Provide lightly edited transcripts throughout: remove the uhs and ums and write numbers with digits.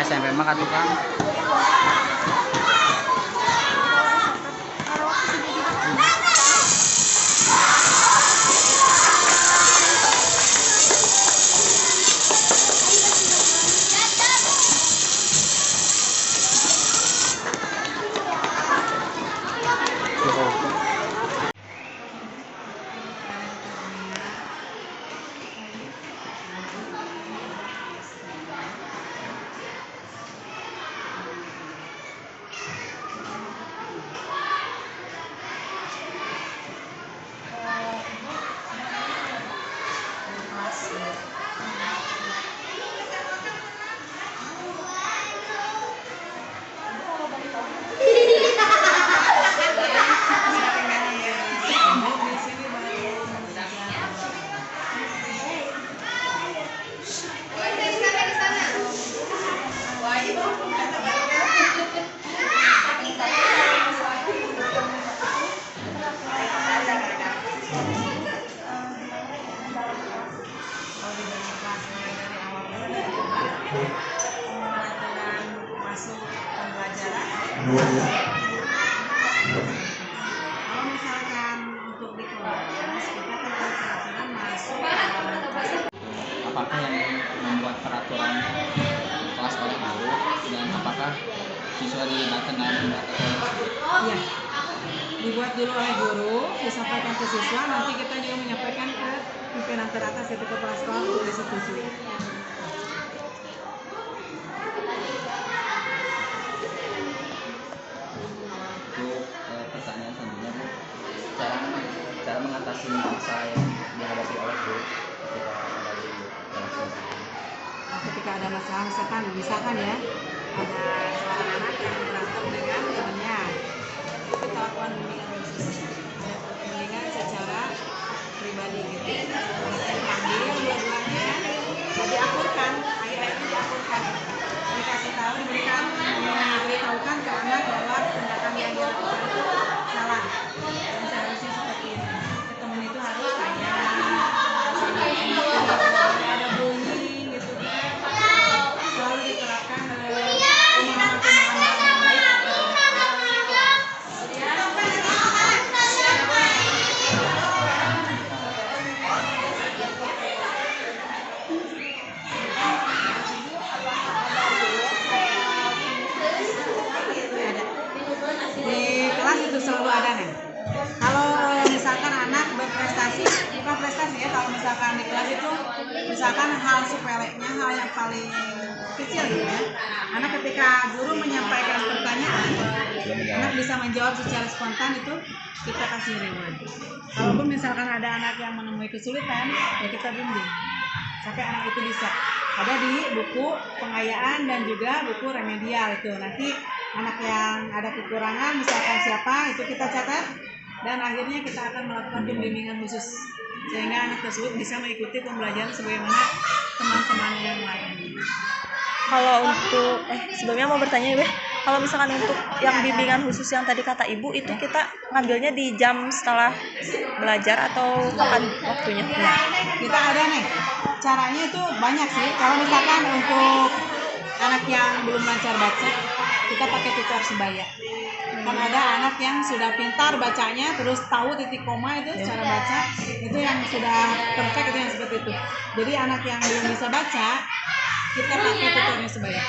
SMP mah kan tukang. Pengaturan masuk pembelajaran. Kalau misalkan untuk di kelas kita kan peraturan masuk Apakah yang membuat peraturan kelas oleh guru dan apakah siswa dilibatkan dalam pembuatan tersebut? Iya, dibuat dulu oleh guru, disampaikan ke siswa, nanti kita juga menyampaikan ke pimpinan teratas yaitu kepala sekolah untuk disetujui. Untuk pertanyaan selanjutnya Bu, cara mengatasi masalah yang dihadapi oleh guru ketika ada di dalam kelas. Ketika ada masalah, misalkan ya, ada seorang anak yang berantem dengan temannya, kita lakukan bimbingan khusus, bimbingan secara pribadi gitu. Kita panggil dua-duanya, diakurkan, ayah-ayahnya diakurkan, dikasih tahu, diberitahukan ke anak bahwa tindakan yang dilakukan itu salah dan seharusnya seperti ini. Teman itu harus kayak ada bullying gitu kan, selalu diterapkan pemahaman-pemahaman yang baik. Di kelas itu selalu ada nih. Kalau misalkan anak berprestasi, bukan prestasi ya, kalau misalkan di kelas itu misalkan hal sepeleknya, hal yang paling kecil gitu ya, anak ketika guru menyampaikan pertanyaan, anak bisa menjawab secara spontan, itu kita kasih reward. Kalaupun misalkan ada anak yang menemui kesulitan, ya kita bimbing sampai anak itu bisa. Ada di buku pengayaan dan juga buku remedial itu. Nanti anak yang ada kekurangan, misalkan siapa, itu kita catat dan akhirnya kita akan melakukan pembimbingan khusus sehingga anak tersebut bisa mengikuti pembelajaran sebagaimana teman-teman yang lain. Kalau untuk sebelumnya mau bertanya Ibu, kalau misalkan untuk yang bimbingan khusus yang tadi kata Ibu itu kita ngambilnya di jam setelah belajar atau kapan waktunya? Kita ada nih, caranya itu banyak sih. Kalau misalkan untuk anak yang belum lancar baca, kita pakai tutor sebaya. Kan ada anak yang sudah pintar bacanya, terus tahu titik koma itu cara baca, itu yang sudah perfect, itu yang seperti itu. Jadi anak yang belum bisa baca, kita pakai tutornya sebaya.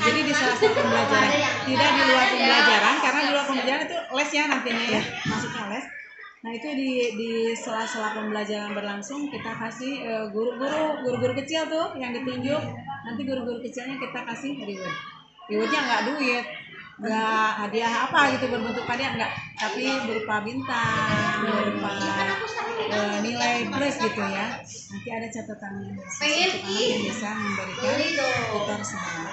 Jadi di sela-sela pembelajaran, tidak di luar pembelajaran, karena di luar pembelajaran itu les ya nantinya ya, masuknya les. Nah itu di sela-sela pembelajaran berlangsung kita kasih guru-guru kecil tuh yang ditunjuk, nanti guru-guru kecilnya kita kasih reward. Rewardnya nggak duit, nggak hadiah apa gitu berbentuk hadiah, nggak, tapi berupa bintang, berupa nilai plus gitu ya. Nanti ada catatannya untuk anak yang bisa memberikan tutor sebaya.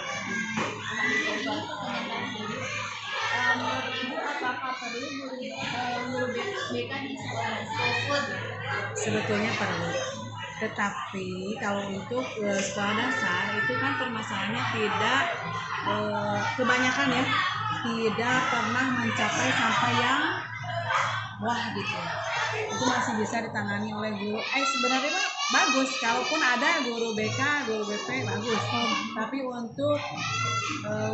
Menurut Ibu apakah perlu guru BK di sekolah? Sebetulnya perlu, tetapi kalau untuk sekolah dasar itu kan permasalahannya tidak kebanyakan ya, tidak pernah mencapai sampai yang wah gitu. itu masih bisa ditangani oleh guru. Sebenarnya mah bagus, kalaupun ada guru BK, guru BP bagus. Tapi untuk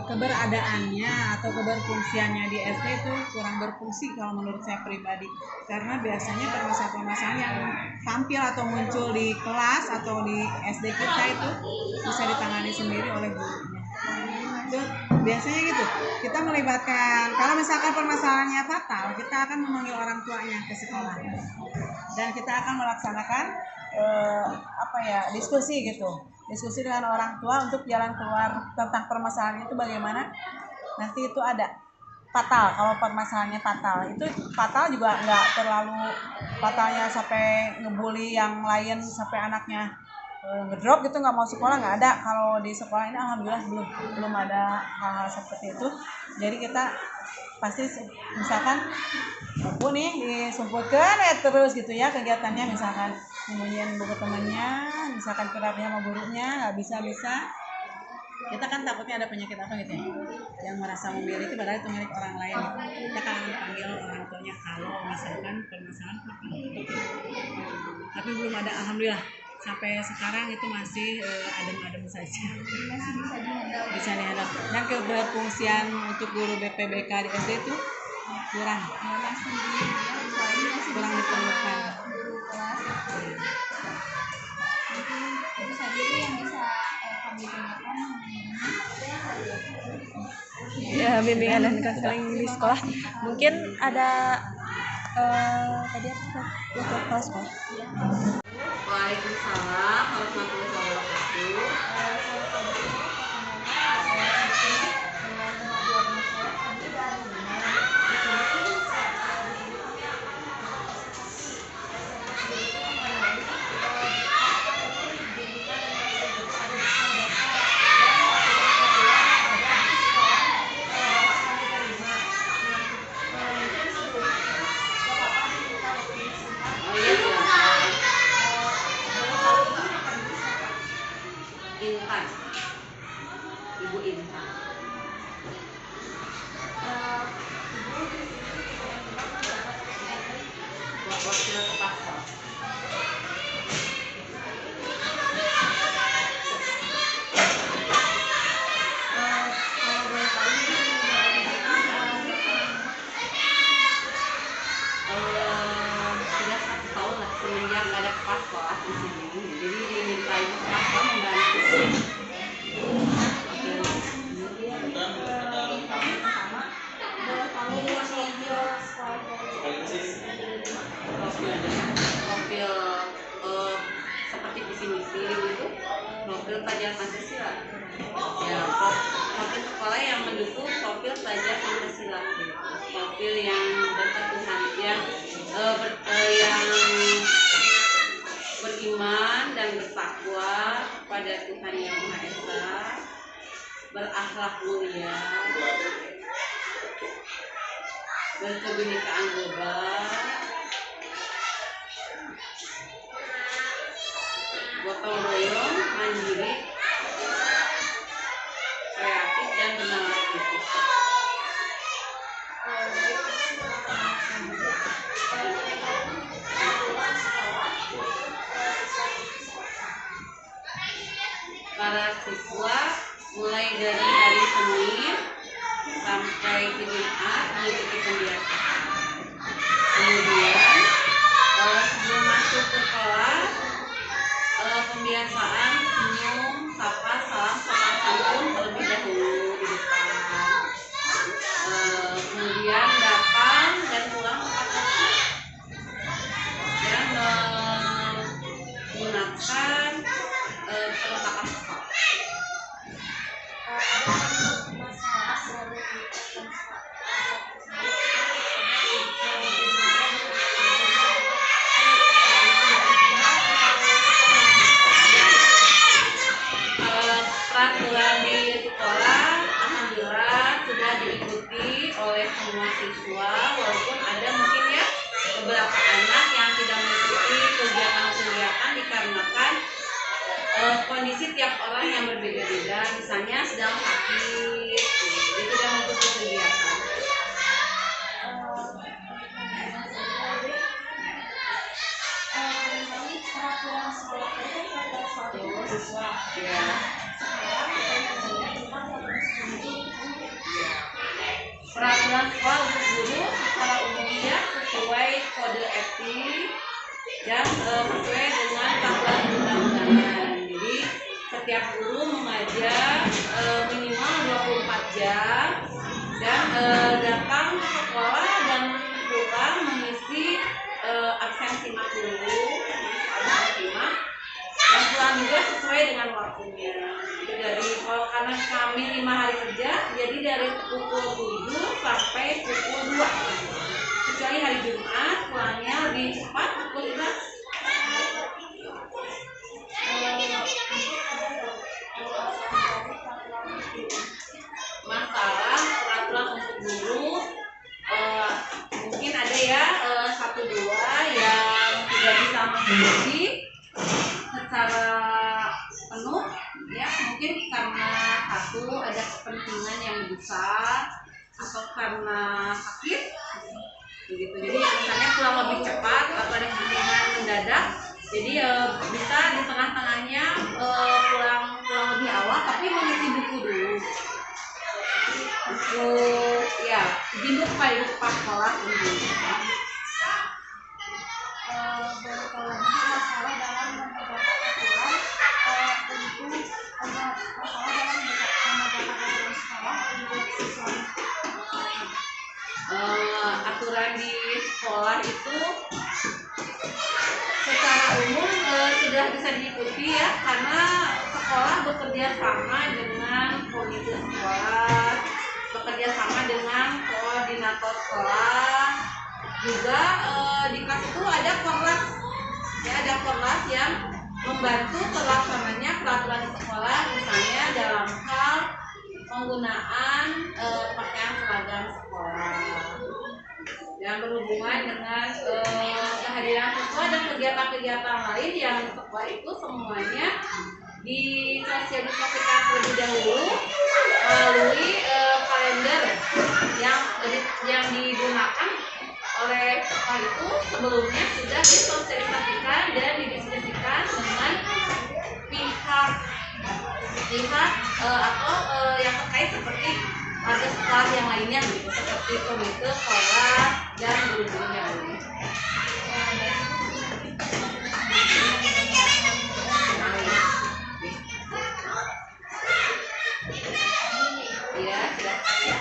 keberadaannya atau keberfungsiannya di SD itu kurang berfungsi kalau menurut saya pribadi. Karena biasanya permasalahan-permasalahan yang tampil atau muncul di kelas atau di SD kita itu bisa ditangani sendiri oleh gurunya. Itu biasanya gitu, kita melibatkan, kalau misalkan permasalahannya fatal, kita akan memanggil orang tuanya ke sekolah dan kita akan melaksanakan diskusi dengan orang tua untuk jalan keluar tentang permasalahan itu bagaimana. Nanti itu ada fatal, kalau permasalahannya fatal, itu fatal juga nggak terlalu fatalnya sampai ngebully yang lain sampai anaknya ngedrop gitu, nggak mau sekolah, nggak ada. Kalau di sekolah ini alhamdulillah belum ada hal-hal seperti itu. Jadi kita pasti misalkan buku nih disumpulkan terus gitu ya kegiatannya, misalkan sembunyiin buku temannya, misalkan kerapnya sama gurunya nggak bisa. Kita kan takutnya ada penyakit apa gitu ya, yang merasa memiliki padahal itu milik orang lain. Kita kan panggil orang tuanya kalau misalkan permasalahan apa, tapi belum ada, alhamdulillah sampai sekarang itu masih adem-adem saja, masih bisa dihadap. Dan keberfungsian untuk guru BPBK di SD itu kurang diperlukan. Itu saja yang bisa kami gunakan Ya, bimbingan dan konseling di sekolah. Mungkin ada tadi apa? Kelas sekolah. Waalaikumsalam warahmatullahi wabarakatuh. Intan, Ibu Intan. Wakil kepala. Sudah 1 tahun lah semenjak nggak ada kepala sekolah di sini, jadi dimintain kepala sekolah membantu. Profil seperti visi misi gitu, profil pelajar Pancasila. Ya, profil sekolah yang mendukung profil pelajar Pancasila, gitu. Profil yang berketuhan, yang beriman dan bertakwa kepada Tuhan Yang Maha Esa, berakhlak mulia, berkebinekaan global, gotong royong, mandiri, kreatif dan bernalar kritis. Para siswa mulai dari hari Senin sampai Jumat mengikuti pembiasaan. Kemudian sebelum masuk ke kelas, pembiasaan senyum, sapa, salam, sopan santun terlebih dahulu di depan. Kemudian datang dan pulang tepat waktu dan menggunakan perlengkapan sekolah. Peraturan di sekolah alhamdulillah sudah diikuti oleh semua siswa, walaupun ada mungkin ya beberapa anak yang tidak mengikuti kegiatan-kegiatan dikarenakan kondisi tiap orang yang berbeda-beda, misalnya sedang sakit, jadi tidak mengikuti kegiatan. siswa ya. Peraturan sekolah untuk guru secara umumnya sesuai kode etik dan sesuai dengan peraturan undang-undangan. Jadi setiap guru mengajar minimal 24 jam dan datang ke sekolah dan pulang mengisi absensi mak dulu, dan pulang juga sesuai dengan waktunya. Jadi kalau karena kami 5 hari kerja, jadi dari pukul 7 sampai pukul 2. Kecuali hari Jumat pulangnya lebih cepat pukul 11. Masalah peraturan untuk guru mungkin ada ya 1-2 yang tidak bisa mengikuti secara penuh ya, mungkin karena satu ada kepentingan yang besar atau karena sakit begitu. Jadi misalnya pulang lebih cepat atau ada kepentingan mendadak, jadi bisa di tengah-tengahnya pulang lebih awal tapi mengisi buku dulu. Untuk ya izin buku pas sekolah dulu. Kalau masalah dalam memperbaiki aturan untuk masalah dalam memperbaiki aturan sekolah untuk siswa. Aturan di sekolah itu secara umum sudah bisa diikuti ya, karena sekolah bekerja sama dengan komite sekolah, bekerja sama dengan koordinator sekolah, juga di kelas itu ada korlas ya, ada korlas yang membantu pelaksananya peraturan di sekolah, misalnya dalam hal penggunaan pakaian seragam sekolah yang berhubungan dengan kehadiran siswa dan kegiatan-kegiatan lain yang di sekolah itu semuanya disosialisasikan terlebih dahulu melalui kalender yang digunakan oleh sekolah itu sebelumnya sudah disosialisasikan dan didiskusikan dengan pihak atau yang terkait seperti warga sekolah yang lainnya gitu, seperti komite sekolah dan guru-guru yang lainnya. Ya, silakan ya.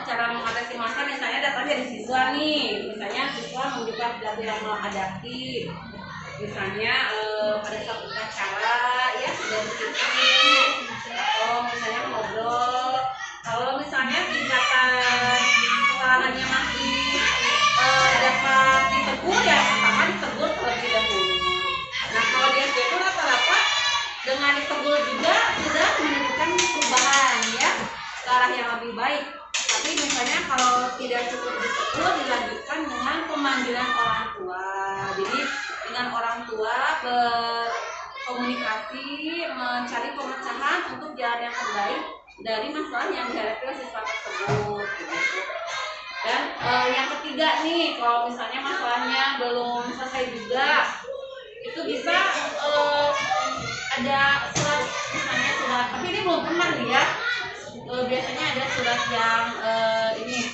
Cara mengatasi masalah misalnya datang dari siswa nih, misalnya siswa menunjukkan perilaku yang adaptif, misalnya pada saat upacara ya sudah disiplin, atau misalnya ngobrol. Kalau misalnya tingkatan kesalahannya masih dapat ditegur ya, pertama ditegur terlebih dahulu. Nah kalau dia itu rata-rata dengan ditegur juga sudah menunjukkan perubahan ya ke arah yang lebih baik. Tapi misalnya kalau tidak cukup ditegur, dilanjutkan dengan pemanggilan orang tua. Jadi dengan orang tua berkomunikasi, mencari pemecahan untuk jalan yang terbaik dari masalah yang dihadapi oleh siswa tersebut. Gitu. Dan yang ketiga nih, kalau misalnya masalahnya belum selesai juga, itu bisa ada surat, misalnya surat, tapi ini belum pernah nih ya. Biasanya ada surat yang ini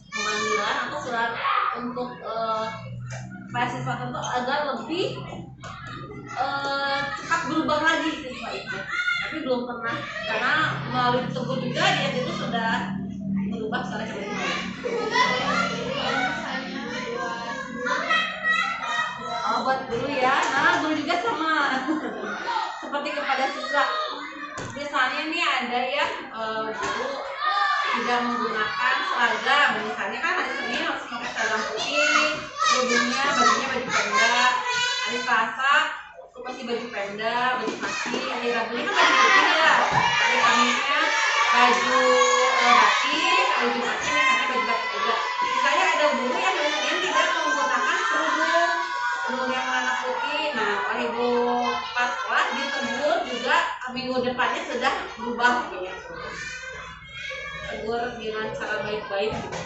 pemanggilan atau surat untuk supaya siswa tentu agar lebih cepat berubah lagi siswa itu, tapi belum pernah karena melalui tersebut juga dia itu sudah berubah secara lebih baik. Buat guru ya, nah guru juga sama seperti kepada siswa. Misalnya nih ada ya guru tidak menggunakan seragam, misalnya kan hari Senin harus pakai seragam putih, bajunya baju pendek, hari Selasa masih baju pendek, baju kaki, hari Rabu kan baju putih ya, hari Kamisnya baju batik, hari Jumatnya misalnya baju batik juga. Misalnya ada guru yang tidak menggunakan minggu depannya sudah berubah gitu. Tegur dengan cara baik-baik gitu.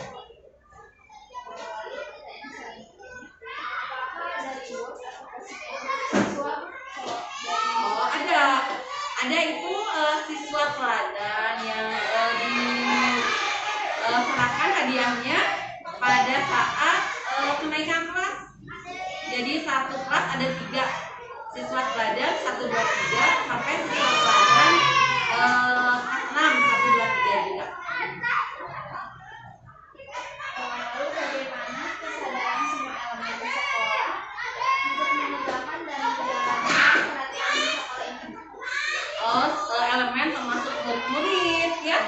Oh, ada itu siswa teladan yang diserahkan hadiahnya pada saat kenaikan kelas. Jadi satu kelas ada 3 siswa teladan 1, 2, 3 sampai siswa teladan kelas 6 1, 2, 3 juga. Lalu bagaimana kesadaran semua elemen di sekolah untuk menegakkan dan menjalankan peraturan di sekolah ini? Elemen termasuk murid-murid ya,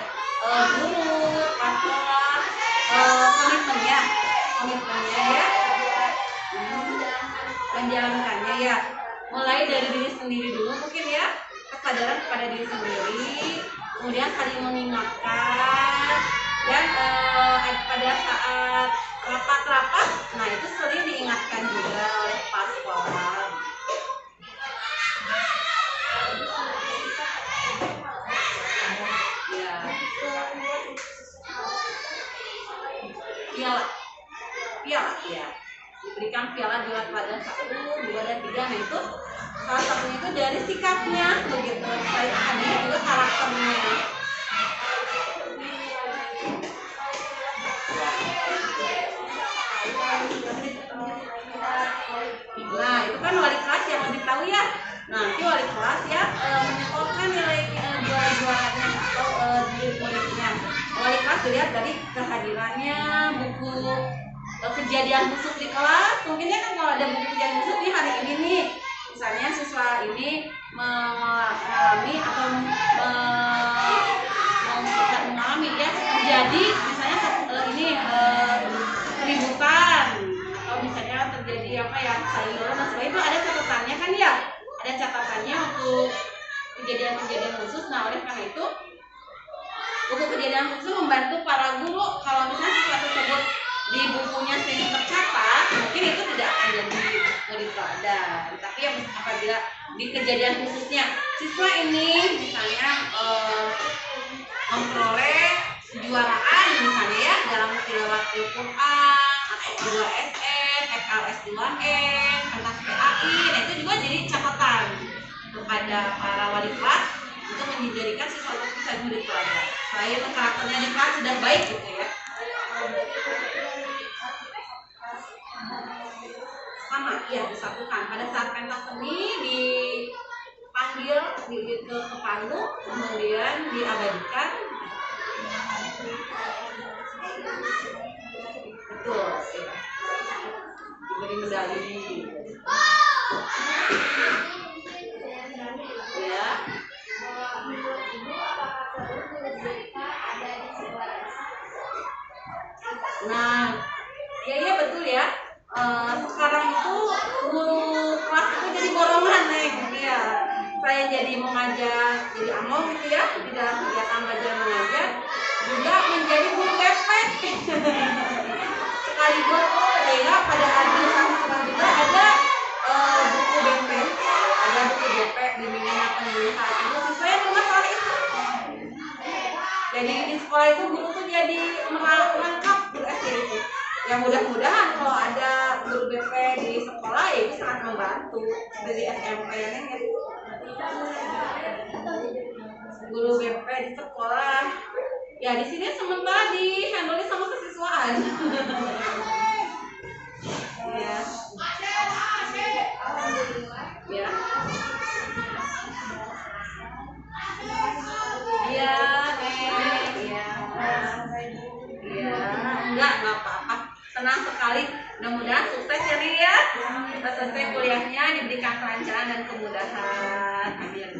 guru, kepala sekolah, komitmennya ya, menjalankannya ya. Mulai dari diri sendiri dulu mungkin ya, kesadaran kepada diri sendiri, kemudian saling mengingatkan ya, pada saat rapat-rapat, nah itu sering diingatkan juga oleh kepala sekolah. Piala ya, diberikan piala juara teladan 1, 2, dan 3. Nah itu salah satunya itu dari sikapnya begitu, ada juga karakternya. Nah itu kan wali kelas yang lebih tahu ya. Nanti wali kelas ya menyetorkan nilai juara-juaranya atau murid-muridnya. Wali kelas dilihat dari kehadirannya, buku kejadian busuk di kelas. Mungkinnya kan kalau ada buku kejadian busuk di hari ini nih, misalnya siswa ini mengalami atau mengalami ya terjadi misalnya ini keributan atau misalnya terjadi apa ya saling dorong dan sebagainya, itu ada catatannya kan ya, ada catatannya untuk kejadian-kejadian khusus. Nah oleh karena itu buku kejadian khusus membantu para guru kalau misalnya siswa tersebut di bukunya sering tercatat, mungkin itu tidak akan jadi murid teladan. Tapi ya apabila di kejadian khususnya siswa ini misalnya memperoleh kejuaraan misalnya ya dalam tilawatil Quran atau 2SN, FLS 2N, pentas PAI, nah itu juga jadi catatan kepada para wali kelas untuk menjadikan siswa tersebut sebagai murid teladan. Selain karakternya di kelas sudah baik gitu ya. Sama ya, disatukan pada saat pentas seni dipanggil ke panggung, kemudian diabadikan. Betul ya. Diberi medali ya. Nah iya betul ya. Sekarang itu guru kelas itu jadi borongan nih ya. Saya jadi mengajar, jadi among gitu ya di dalam kegiatan belajar mengajar, juga menjadi guru BP sekaligus sehingga pada jurusan sekolah juga ada buku BP, bimbingan penyuluhan itu siswanya cuma kelas itu. Jadi di sekolah itu guru tuh jadi melengkap guru SD itu. Ya mudah-mudahan kalau ada guru BP di sekolah ya itu sangat membantu dari SMP ya. Guru BP di sekolah ya di sini sementara di handle sama kesiswaan. Ya. Ya. Iya, enggak apa-apa. Senang sekali. Mudah-mudahan sukses ya Ria ya. Selesai kuliahnya diberikan kelancaran dan kemudahan. Amin.